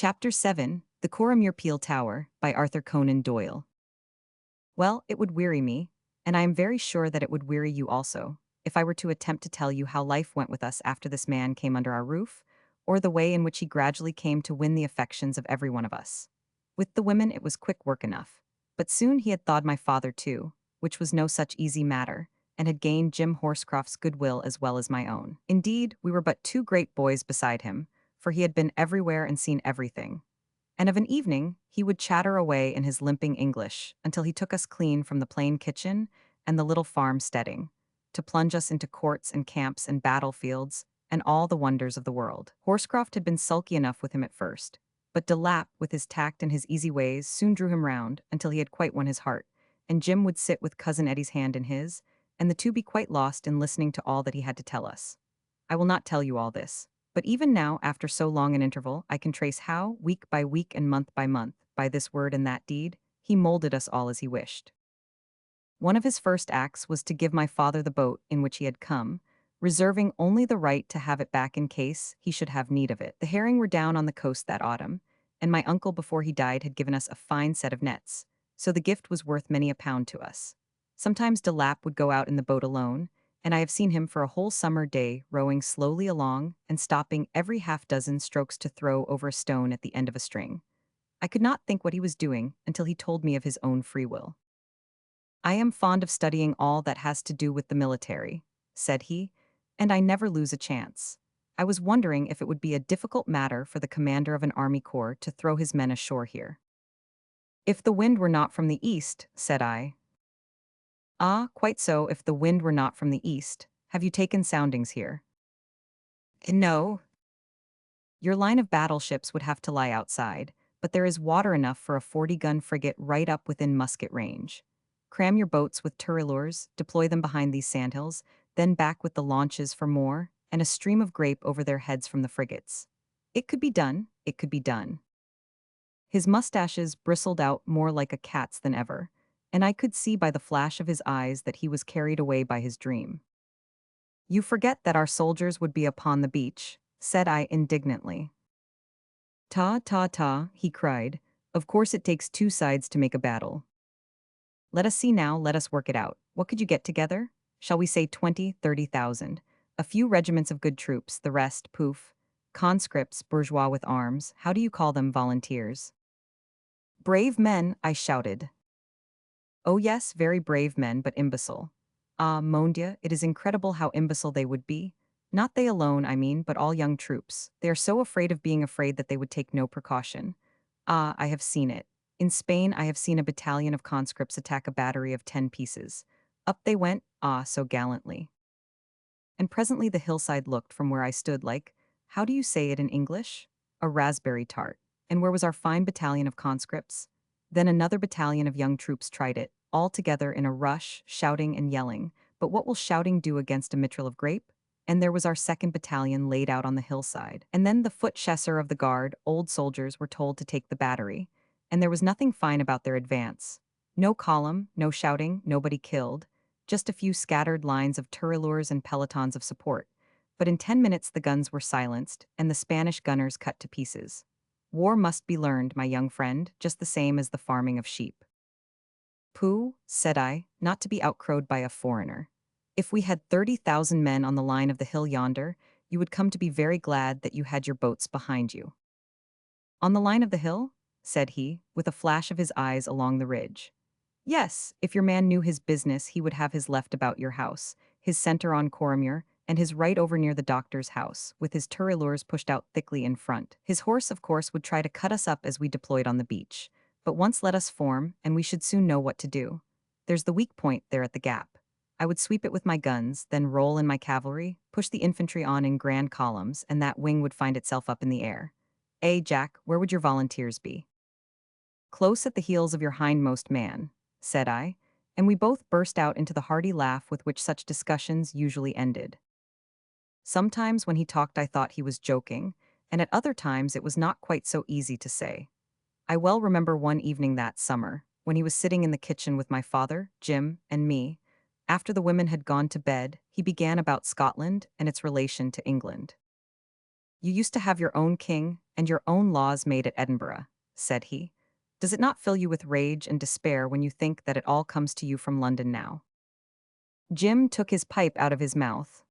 Chapter 7, The Corriemuir Peel Tower, by Arthur Conan Doyle. Well, it would weary me, and I am very sure that it would weary you also, if I were to attempt to tell you how life went with us after this man came under our roof, or the way in which he gradually came to win the affections of every one of us. With the women it was quick work enough, but soon he had thawed my father too, which was no such easy matter, and had gained Jim Horscroft's goodwill as well as my own. Indeed, we were but two great boys beside him, for he had been everywhere and seen everything. And of an evening, he would chatter away in his limping English until he took us clean from the plain kitchen and the little farm steading, to plunge us into courts and camps and battlefields and all the wonders of the world. Horscroft had been sulky enough with him at first, but de Lapp, with his tact and his easy ways, soon drew him round until he had quite won his heart, and Jim would sit with Cousin Eddie's hand in his, and the two be quite lost in listening to all that he had to tell us. I will not tell you all this. But even now, after so long an interval, I can trace how, week by week and month, by this word and that deed, he molded us all as he wished. One of his first acts was to give my father the boat in which he had come, reserving only the right to have it back in case he should have need of it. The herring were down on the coast that autumn, and my uncle before he died had given us a fine set of nets, so the gift was worth many a pound to us. Sometimes de Lapp would go out in the boat alone, and I have seen him for a whole summer day rowing slowly along and stopping every half-dozen strokes to throw over a stone at the end of a string. I could not think what he was doing until he told me of his own free will. "I am fond of studying all that has to do with the military," said he, "and I never lose a chance. I was wondering if it would be a difficult matter for the commander of an army corps to throw his men ashore here." "If the wind were not from the east," said I. "Ah, quite so, if the wind were not from the east. Have you taken soundings here?" "No." "Your line of battleships would have to lie outside, but there is water enough for a 40-gun frigate right up within musket range. Cram your boats with turrilures, deploy them behind these sandhills, then back with the launches for more, and a stream of grape over their heads from the frigates. It could be done, it could be done." His mustaches bristled out more like a cat's than ever, and I could see by the flash of his eyes that he was carried away by his dream. "You forget that our soldiers would be upon the beach," said I indignantly. "Ta, ta, ta," he cried. "Of course it takes two sides to make a battle. Let us see now, let us work it out. What could you get together? Shall we say 20, 30,000? A few regiments of good troops, the rest, poof. Conscripts, bourgeois with arms, how do you call them, volunteers?" "Brave men," I shouted. "Oh yes, very brave men, but imbecile. Ah, mon Dieu, it is incredible how imbecile they would be. Not they alone, I mean, but all young troops. They are so afraid of being afraid that they would take no precaution. Ah, I have seen it. In Spain I have seen a battalion of conscripts attack a battery of 10 pieces. Up they went, ah, so gallantly. And presently the hillside looked from where I stood like, how do you say it in English? A raspberry tart. And where was our fine battalion of conscripts? Then another battalion of young troops tried it, all together in a rush, shouting and yelling. But what will shouting do against a mitril of grape? And there was our second battalion laid out on the hillside. And then the foot chasseur of the guard, old soldiers, were told to take the battery. And there was nothing fine about their advance. No column, no shouting, nobody killed. Just a few scattered lines of turrilures and pelotons of support. But in 10 minutes the guns were silenced, and the Spanish gunners cut to pieces. War must be learned, my young friend, just the same as the farming of sheep. "Pooh," said I, not to be outcrowed by a foreigner. "If we had 30,000 men on the line of the hill yonder, you would come to be very glad that you had your boats behind you." "On the line of the hill?" said he, with a flash of his eyes along the ridge. "Yes, if your man knew his business, he would have his left about your house, his center on Corriemuir, and his right over near the doctor's house, with his turrilures pushed out thickly in front. His horse, of course, would try to cut us up as we deployed on the beach. But once let us form, and we should soon know what to do. There's the weak point there at the gap. I would sweep it with my guns, then roll in my cavalry, push the infantry on in grand columns, and that wing would find itself up in the air. Jack, where would your volunteers be?" "Close at the heels of your hindmost man," said I, and we both burst out into the hearty laugh with which such discussions usually ended. Sometimes when he talked I thought he was joking, and at other times it was not quite so easy to say. I well remember one evening that summer, when he was sitting in the kitchen with my father, Jim, and me. After the women had gone to bed, he began about Scotland and its relation to England. "You used to have your own king, and your own laws made at Edinburgh," said he. "Does it not fill you with rage and despair when you think that it all comes to you from London now?" Jim took his pipe out of his mouth.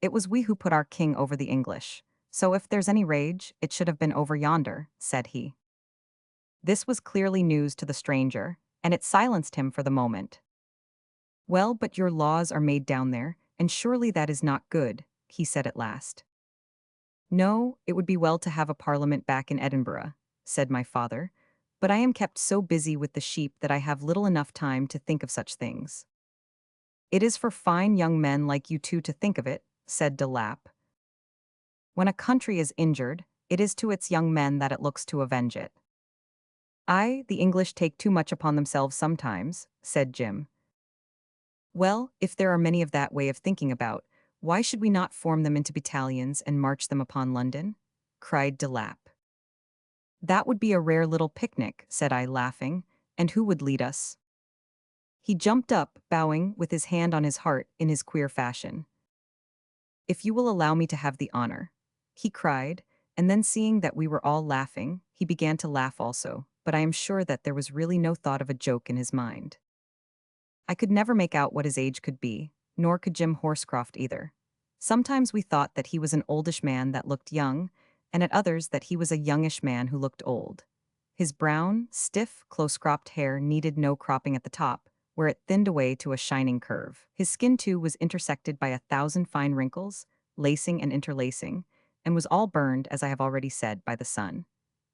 "It was we who put our king over the English, so if there's any rage, it should have been over yonder," said he. This was clearly news to the stranger, and it silenced him for the moment. "Well, but your laws are made down there, and surely that is not good," he said at last. "No, it would be well to have a parliament back in Edinburgh," said my father, "but I am kept so busy with the sheep that I have little enough time to think of such things." "It is for fine young men like you two to think of it," said de Lapp. "When a country is injured, it is to its young men that it looks to avenge it." The English take too much upon themselves sometimes," said Jim. "Well, if there are many of that way of thinking about, why should we not form them into battalions and march them upon London?" cried de Lapp. "That would be a rare little picnic," said I, laughing, "and who would lead us?" He jumped up, bowing, with his hand on his heart, in his queer fashion. "If you will allow me to have the honor," he cried, and then seeing that we were all laughing, he began to laugh also, but I am sure that there was really no thought of a joke in his mind. I could never make out what his age could be, nor could Jim Horscroft either. Sometimes we thought that he was an oldish man that looked young, and at others that he was a youngish man who looked old. His brown, stiff, close-cropped hair needed no cropping at the top, where it thinned away to a shining curve. His skin, too, was intersected by 1,000 fine wrinkles, lacing and interlacing, and was all burned, as I have already said, by the sun.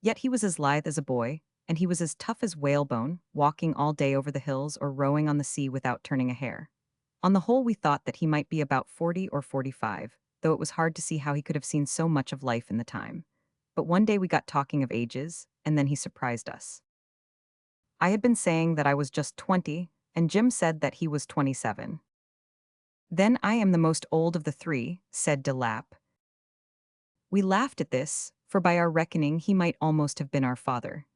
Yet he was as lithe as a boy, and he was as tough as whalebone, walking all day over the hills or rowing on the sea without turning a hair. On the whole, we thought that he might be about 40 or 45, though it was hard to see how he could have seen so much of life in the time. But one day we got talking of ages, and then he surprised us. I had been saying that I was just 20, and Jim said that he was 27. "Then I am the most old of the three," said de Lapp. We laughed at this, for by our reckoning he might almost have been our father.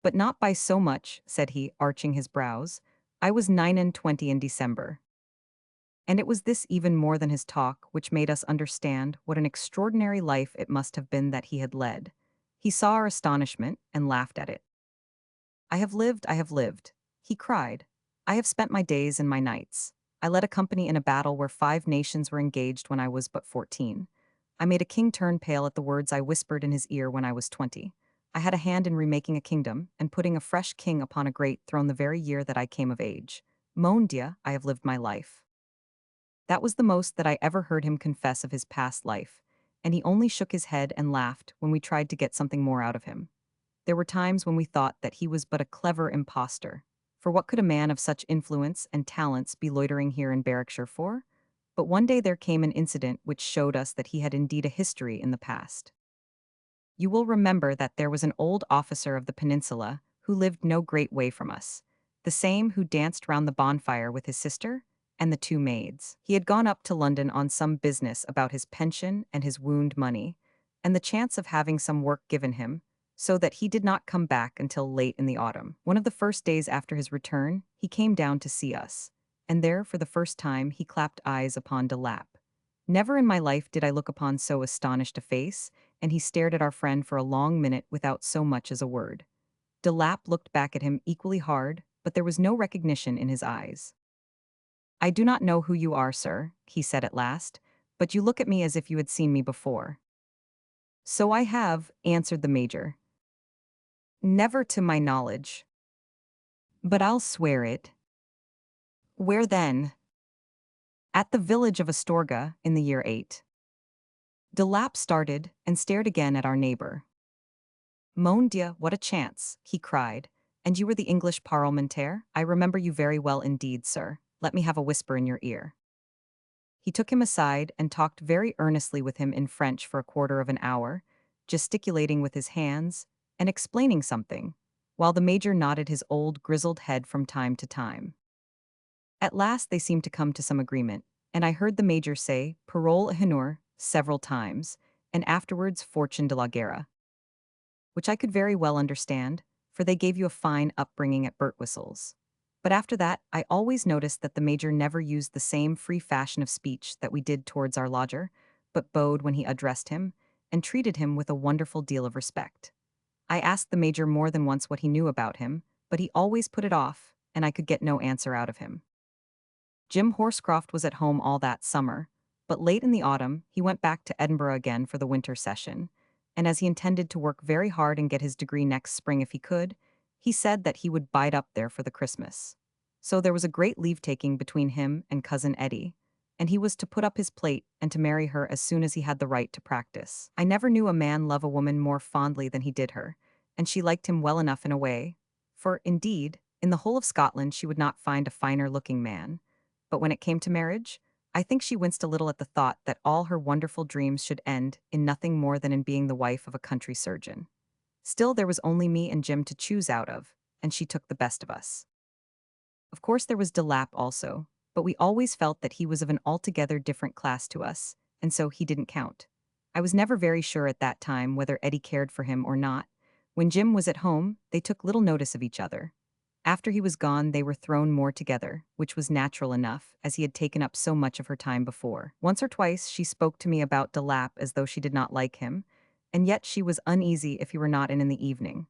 "But not by so much," said he, arching his brows. "I was 29 in December." And it was this even more than his talk which made us understand what an extraordinary life it must have been that he had led. He saw our astonishment and laughed at it. I have lived," he cried. "I have spent my days and my nights. I led a company in a battle where 5 nations were engaged when I was but 14. I made a king turn pale at the words I whispered in his ear when I was 20. I had a hand in remaking a kingdom and putting a fresh king upon a great throne the very year that I came of age. Mon Dieu, I have lived my life." That was the most that I ever heard him confess of his past life, and he only shook his head and laughed when we tried to get something more out of him. There were times when we thought that he was but a clever impostor. For what could a man of such influence and talents be loitering here in Berwickshire for? But one day there came an incident which showed us that he had indeed a history in the past. You will remember that there was an old officer of the peninsula who lived no great way from us, the same who danced round the bonfire with his sister and the 2 maids. He had gone up to London on some business about his pension and his wound money, and the chance of having some work given him, so that he did not come back until late in the autumn. One of the first days after his return, he came down to see us, and there, for the first time, he clapped eyes upon de Lapp. Never in my life did I look upon so astonished a face, and he stared at our friend for a long minute without so much as a word. De Lapp looked back at him equally hard, but there was no recognition in his eyes. "I do not know who you are, sir," he said at last, "but you look at me as if you had seen me before." "So I have," answered the major. "Never to my knowledge. But I'll swear it." "Where then?" "At the village of Astorga, in the year 8. De Lapp started, and stared again at our neighbor. "Mon Dieu, what a chance!" he cried. "And you were the English parlementaire? I remember you very well indeed, sir. Let me have a whisper in your ear." He took him aside and talked very earnestly with him in French for a quarter of an hour, gesticulating with his hands and explaining something, while the major nodded his old grizzled head from time to time. At last they seemed to come to some agreement, and I heard the major say parole d'honneur several times, and afterwards fortune de la guerre, which I could very well understand, for they gave you a fine upbringing at Birtwhistle's. But after that, I always noticed that the major never used the same free fashion of speech that we did towards our lodger, but bowed when he addressed him, and treated him with a wonderful deal of respect. I asked the major more than once what he knew about him, but he always put it off, and I could get no answer out of him. Jim Horscroft was at home all that summer, but late in the autumn, he went back to Edinburgh again for the winter session, and as he intended to work very hard and get his degree next spring if he could, he said that he would bide up there for the Christmas. So there was a great leave-taking between him and Cousin Eddie, and he was to put up his plate and to marry her as soon as he had the right to practice. I never knew a man love a woman more fondly than he did her, and she liked him well enough in a way, for, indeed, in the whole of Scotland she would not find a finer-looking man. But when it came to marriage, I think she winced a little at the thought that all her wonderful dreams should end in nothing more than in being the wife of a country surgeon. Still, there was only me and Jim to choose out of, and she took the best of us. Of course, there was de Lapp also, but we always felt that he was of an altogether different class to us, and so he didn't count. I was never very sure at that time whether Eddie cared for him or not. When Jim was at home, they took little notice of each other. After he was gone, they were thrown more together, which was natural enough, as he had taken up so much of her time before. Once or twice she spoke to me about de Lapp as though she did not like him, and yet she was uneasy if he were not in the evening.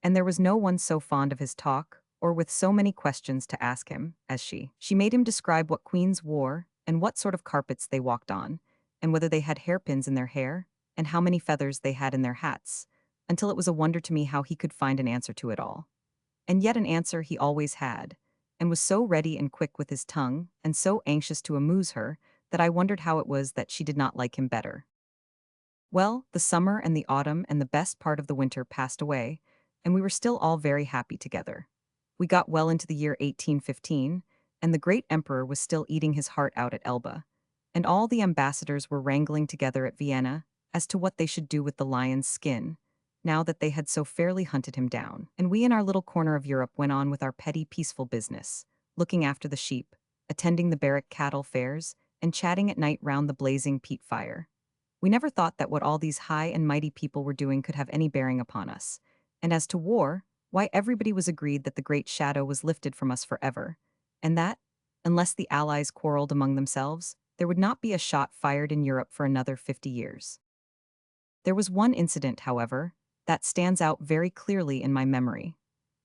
And there was no one so fond of his talk, or with so many questions to ask him, as she. She made him describe what queens wore, and what sort of carpets they walked on, and whether they had hairpins in their hair, and how many feathers they had in their hats, until it was a wonder to me how he could find an answer to it all. And yet an answer he always had, and was so ready and quick with his tongue, and so anxious to amuse her, that I wondered how it was that she did not like him better. Well, the summer and the autumn and the best part of the winter passed away, and we were still all very happy together. We got well into the year 1815, and the great emperor was still eating his heart out at Elba, and all the ambassadors were wrangling together at Vienna as to what they should do with the lion's skin, now that they had so fairly hunted him down. And we in our little corner of Europe went on with our petty, peaceful business, looking after the sheep, attending the barrack cattle fairs, and chatting at night round the blazing peat fire. We never thought that what all these high and mighty people were doing could have any bearing upon us. And as to war, why, everybody was agreed that the great shadow was lifted from us forever, and that, unless the Allies quarreled among themselves, there would not be a shot fired in Europe for another 50 years. There was one incident, however, that stands out very clearly in my memory.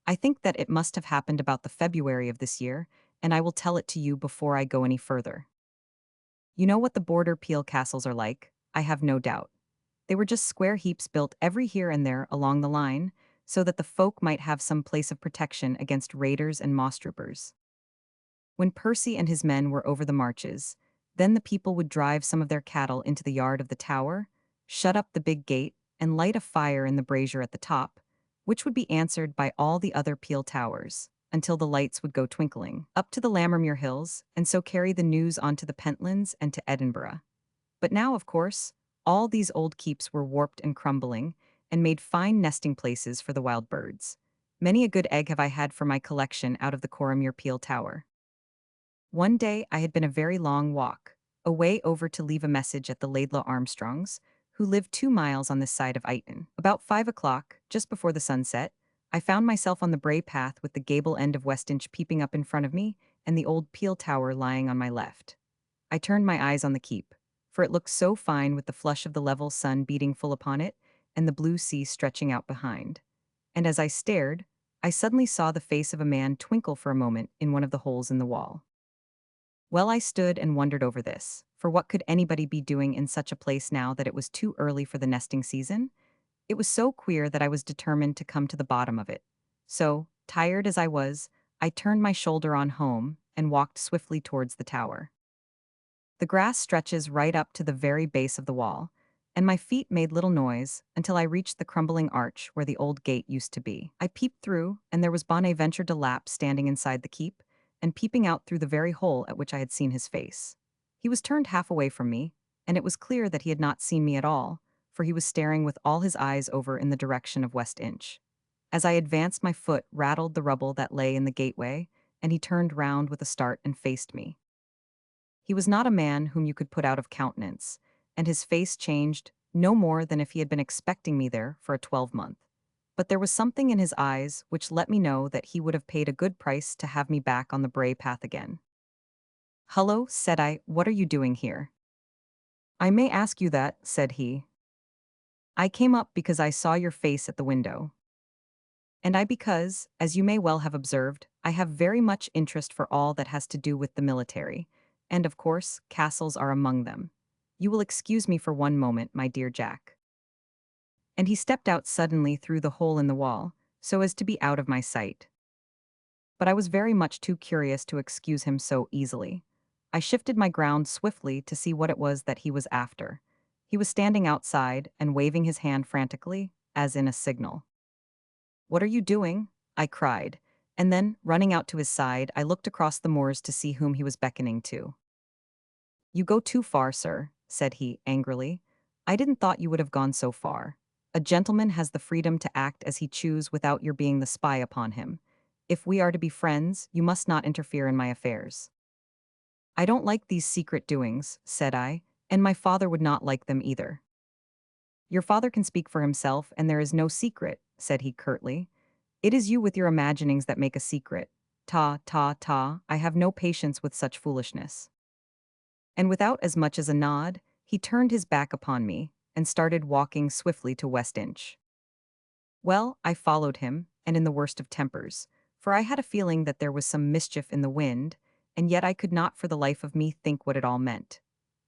I think that it must have happened about the February of this year, and I will tell it to you before I go any further. You know what the border peel castles are like, I have no doubt. They were just square heaps built every here and there along the line, so that the folk might have some place of protection against raiders and moss-troopers. When Percy and his men were over the marches, then the people would drive some of their cattle into the yard of the tower, shut up the big gate, and light a fire in the brazier at the top, which would be answered by all the other peel towers, until the lights would go twinkling up to the Lammermuir hills, and so carry the news on to the Pentlands and to Edinburgh. But now, of course, all these old keeps were warped and crumbling, and made fine nesting places for the wild birds. Many a good egg have I had for my collection out of the Corriemuir peel tower. One day I had been a very long walk, away over to leave a message at the Laidlaw Armstrongs, who lived 2 miles on this side of Eighton. About 5 o'clock, just before the sunset, I found myself on the brae path with the gable end of Westinch peeping up in front of me, and the old peel tower lying on my left. I turned my eyes on the keep, for it looked so fine with the flush of the level sun beating full upon it, and the blue sea stretching out behind. And as I stared, I suddenly saw the face of a man twinkle for a moment in one of the holes in the wall. Well, I stood and wondered over this, for what could anybody be doing in such a place now that it was too early for the nesting season? It was so queer that I was determined to come to the bottom of it. So, tired as I was, I turned my shoulder on home and walked swiftly towards the tower. The grass stretches right up to the very base of the wall, and my feet made little noise until I reached the crumbling arch where the old gate used to be. I peeped through, and there was Bonaventure de Lapp standing inside the keep, and peeping out through the very hole at which I had seen his face. He was turned half away from me, and it was clear that he had not seen me at all, for he was staring with all his eyes over in the direction of West Inch. As I advanced, my foot rattled the rubble that lay in the gateway, and he turned round with a start and faced me. He was not a man whom you could put out of countenance, and his face changed no more than if he had been expecting me there for a 12-month. But there was something in his eyes which let me know that he would have paid a good price to have me back on the brae path again. "Hullo," said I, "what are you doing here?" "I may ask you that," said he. I came up because I saw your face at the window. And I because, as you may well have observed, I have very much interest for all that has to do with the military. And of course, castles are among them. You will excuse me for one moment, my dear Jack. And he stepped out suddenly through the hole in the wall, so as to be out of my sight. But I was very much too curious to excuse him so easily. I shifted my ground swiftly to see what it was that he was after. He was standing outside and waving his hand frantically, as in a signal. "What are you doing?" I cried, and then, running out to his side, I looked across the moors to see whom he was beckoning to. "You go too far, sir," said he, angrily. "I didn't thought you would have gone so far. A gentleman has the freedom to act as he choose without your being the spy upon him. If we are to be friends, you must not interfere in my affairs." "I don't like these secret doings," said I, "and my father would not like them either." "Your father can speak for himself, and there is no secret," said he curtly. "It is you with your imaginings that make a secret. Ta, ta, ta, I have no patience with such foolishness." And without as much as a nod, he turned his back upon me and started walking swiftly to West Inch. Well, I followed him, and in the worst of tempers, for I had a feeling that there was some mischief in the wind, and yet I could not for the life of me think what it all meant.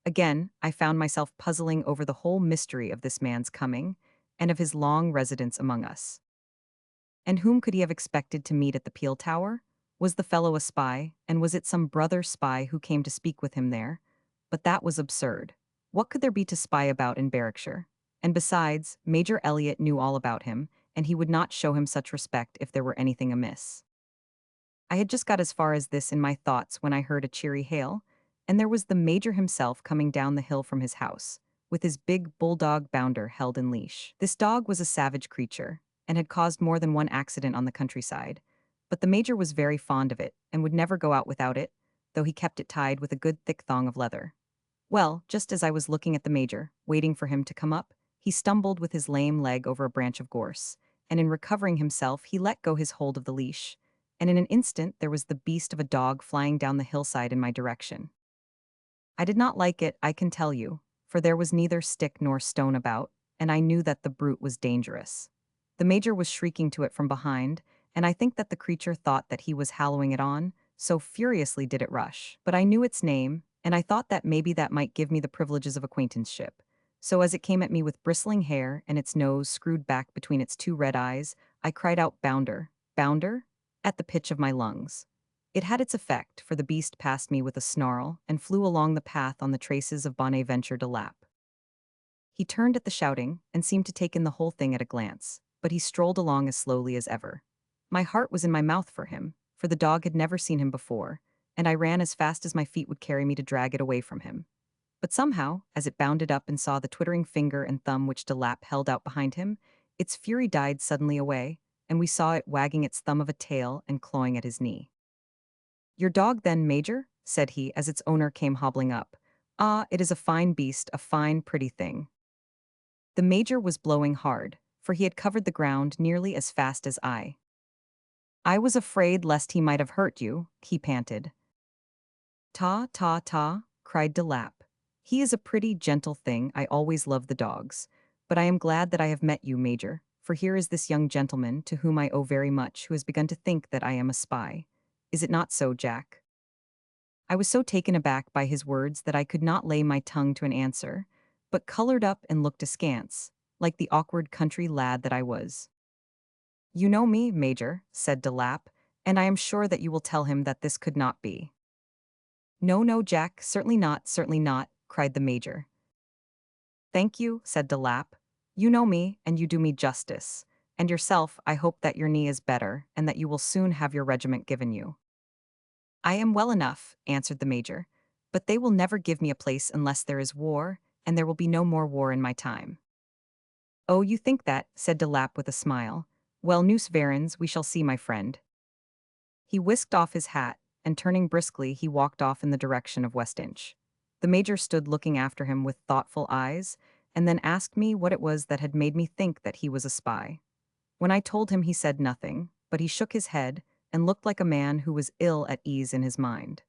Again, I found myself puzzling over the whole mystery of this man's coming, and of his long residence among us. And whom could he have expected to meet at the Peel Tower? Was the fellow a spy, and was it some brother spy who came to speak with him there? But that was absurd. What could there be to spy about in Berwickshire? And besides, Major Elliot knew all about him, and he would not show him such respect if there were anything amiss. I had just got as far as this in my thoughts when I heard a cheery hail, and there was the Major himself coming down the hill from his house, with his big bulldog Bounder held in leash. This dog was a savage creature, and had caused more than one accident on the countryside, but the Major was very fond of it, and would never go out without it, though he kept it tied with a good thick thong of leather. Well, just as I was looking at the Major, waiting for him to come up, he stumbled with his lame leg over a branch of gorse, and in recovering himself he let go his hold of the leash, and in an instant there was the beast of a dog flying down the hillside in my direction. I did not like it, I can tell you, for there was neither stick nor stone about, and I knew that the brute was dangerous. The Major was shrieking to it from behind, and I think that the creature thought that he was hallowing it on, so furiously did it rush. But I knew its name, and I thought that maybe that might give me the privileges of acquaintanceship. So as it came at me with bristling hair and its nose screwed back between its two red eyes, I cried out, "Bounder! Bounder!" at the pitch of my lungs. It had its effect, for the beast passed me with a snarl and flew along the path on the traces of Bonaventure de Lapp. He turned at the shouting and seemed to take in the whole thing at a glance, but he strolled along as slowly as ever. My heart was in my mouth for him, for the dog had never seen him before, and I ran as fast as my feet would carry me to drag it away from him. But somehow, as it bounded up and saw the twittering finger and thumb which de Lapp held out behind him, its fury died suddenly away, and we saw it wagging its thumb of a tail and clawing at his knee. "Your dog, then, Major?" said he, as its owner came hobbling up. "Ah, it is a fine beast, a fine, pretty thing." The Major was blowing hard, for he had covered the ground nearly as fast as I. "I was afraid lest he might have hurt you," he panted. "Ta, ta, ta," cried de Lapp. "He is a pretty, gentle thing. I always loved the dogs. But I am glad that I have met you, Major, for here is this young gentleman, to whom I owe very much, who has begun to think that I am a spy. Is it not so, Jack?" I was so taken aback by his words that I could not lay my tongue to an answer, but colored up and looked askance, like the awkward country lad that I was. "You know me, Major," said de Lapp, "and I am sure that you will tell him that this could not be." "No, no, Jack, certainly not," cried the Major. "Thank you," said de Lapp. "You know me, and you do me justice. And yourself, I hope that your knee is better, and that you will soon have your regiment given you." "I am well enough," answered the Major, "but they will never give me a place unless there is war, and there will be no more war in my time." "Oh, you think that," said de Lapp with a smile. "Well, nous verrons, we shall see, my friend." He whisked off his hat, and turning briskly, he walked off in the direction of West Inch. The Major stood looking after him with thoughtful eyes, and then asked me what it was that had made me think that he was a spy. When I told him, he said nothing, but he shook his head and looked like a man who was ill at ease in his mind.